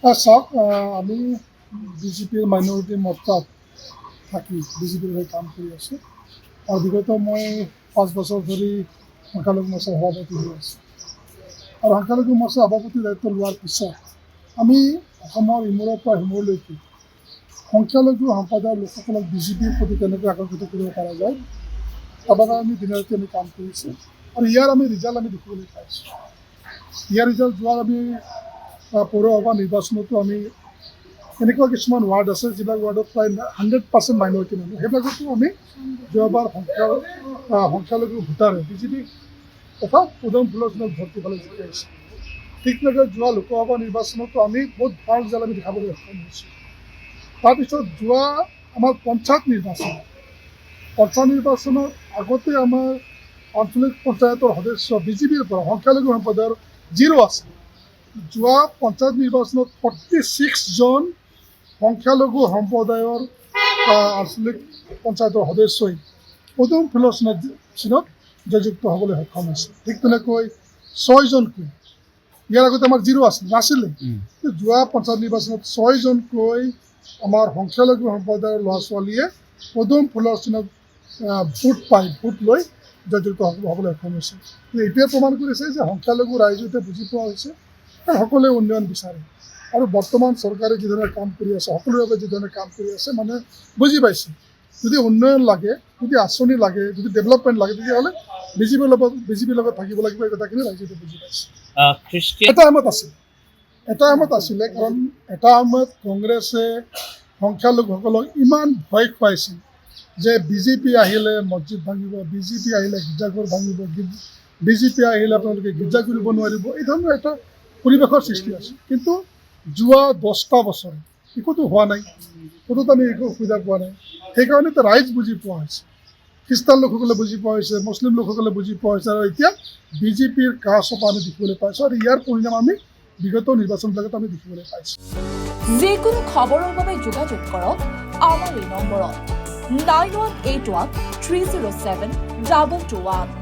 চাওক আমি বিজেপিৰ মাইনৰিটি মৰ্চাত থাকি বিজেপিৰ হৈ কাম কৰি আছোঁ আৰু বিগত মই 5 বছৰ ধৰি সংখ্যালঘু মৰ্চাৰ সভাপতি হৈ আছোঁ আৰু সংখ্যালঘু মৰ্চাৰ সভাপতি দায়িত্ব লোৱাৰ পিছত আমি অসমৰ ইমূৰৰ পৰা সিমূৰলৈকে সংখ্যালঘু সম্প্ৰদায়ৰ লোকসকলক বিজেপিৰ প্ৰতি কেনেকৈ আকৰ্ষিত কৰিব পৰা যায় তাৰ বাবে আমি দিনে ৰাতি আমি কাম কৰিছোঁ আৰু ইয়াৰ আমি ৰিজাল্ট আমি দেখিবলৈ পাইছোঁ। ইয়াৰ ৰিজাল্ট যোৱাৰ আমি পৌৰসভা নিৰ্বাচনতো আমি এনেকুৱা কিছুমান ৱাৰ্ড আছে যিবিলাক ৱাৰ্ডত প্ৰায় 100% মাইনৰিটি মানুহ, সেইবিলাকতো আমি যোৱাবাৰ সংখ্যালঘু ভোটাৰে বিজেপি তথা উদম ফুলৰ চিনত ভোট দিবলৈ জিকাইছে। ঠিক তেনেকৈ যোৱা লোকসভা নিৰ্বাচনতো আমি বহুত ভাল ৰিজাল্ট আমি দেখাবলৈ সক্ষম হৈছোঁ। তাৰপিছত যোৱা আমাৰ পঞ্চায়ত নিৰ্বাচনৰ আগতে আমাৰ আঞ্চলিক পঞ্চায়তৰ সদস্য বিজেপিৰ পৰা সংখ্যালঘু সম্প্ৰদায়ৰ 0 আছে। যোৱা পঞ্চায়ত নিৰ্বাচনত 46জন সংখ্যালঘু সম্প্ৰদায়ৰ আঞ্চলিক পঞ্চায়তৰ সদস্যই উদম ফুলৰ চিনত জয়যুক্ত হ'বলৈ সক্ষম হৈছে। ঠিক তেনেকৈ 6জনকৈ, ইয়াৰ আগতে আমাৰ 0 নাছিলে। যোৱা পঞ্চায়ত নিৰ্বাচনত 6জনকৈ আমাৰ সংখ্যালঘু সম্প্ৰদায়ৰ ল'ৰা ছোৱালীয়ে উদম ফুলৰ চিনত ভোট লৈ জয়যুক্ত হ'বলৈ সক্ষম হৈছে। এইটোৱে প্ৰমাণ কৰিছে যে সংখ্যালঘু ৰাইজে এতিয়া বুজি পোৱা হৈছে সকলোৱে উন্নয়ন বিচাৰে আৰু বৰ্তমান চৰকাৰে যিধৰণে কাম কৰি আছে, সকলোৰে বাবে যিধৰণে কাম কৰি আছে, মানে বুজি পাইছে যদি উন্নয়ন লাগে, যদি আঁচনি লাগে, যদি ডেভেলপমেণ্ট লাগে, তেতিয়াহ'লে বিজেপিৰ লগত থাকিব লাগিব। এই কথাখিনি ৰাইজে বুজি পাইছে। এটা সময়ত আছিলে কাৰণ এটা সময়ত কংগ্ৰেছে সংখ্যালঘুসকলক ইমান ভয় খুৱাইছিল যে বিজেপি আহিলে মছজিদ ভাঙিব, বিজেপি আহিলে গীৰ্জাঘৰ ভাঙিব, বিজেপি আহিলে আপোনালোকে গীৰ্জা কৰিব নোৱাৰিব, এই ধৰণৰ এটা পৰিৱেশৰ সৃষ্টি আছে। কিন্তু যোৱা 10টা বছৰ একোতো হোৱা নাই, ক'তোতো আমি একো অসুবিধা পোৱা নাই। সেইকাৰণে ৰাইজ বুজি পোৱা হৈছে, খ্ৰীষ্টান লোকসকলে বুজি পোৱা হৈছে, মুছলিম লোকসকলে বুজি পোৱা হৈছে আৰু এতিয়া বিজেপিৰ কাহ চপা আমি দেখিবলৈ পাইছোঁ আৰু ইয়াৰ পৰিণাম আমি বিগত নিৰ্বাচনবিলাকত আমি দেখিবলৈ পাইছোঁ। যিকোনো খবৰৰ বাবে যোগাযোগ কৰক আমাৰ এই নম্বৰত 9181 307 221।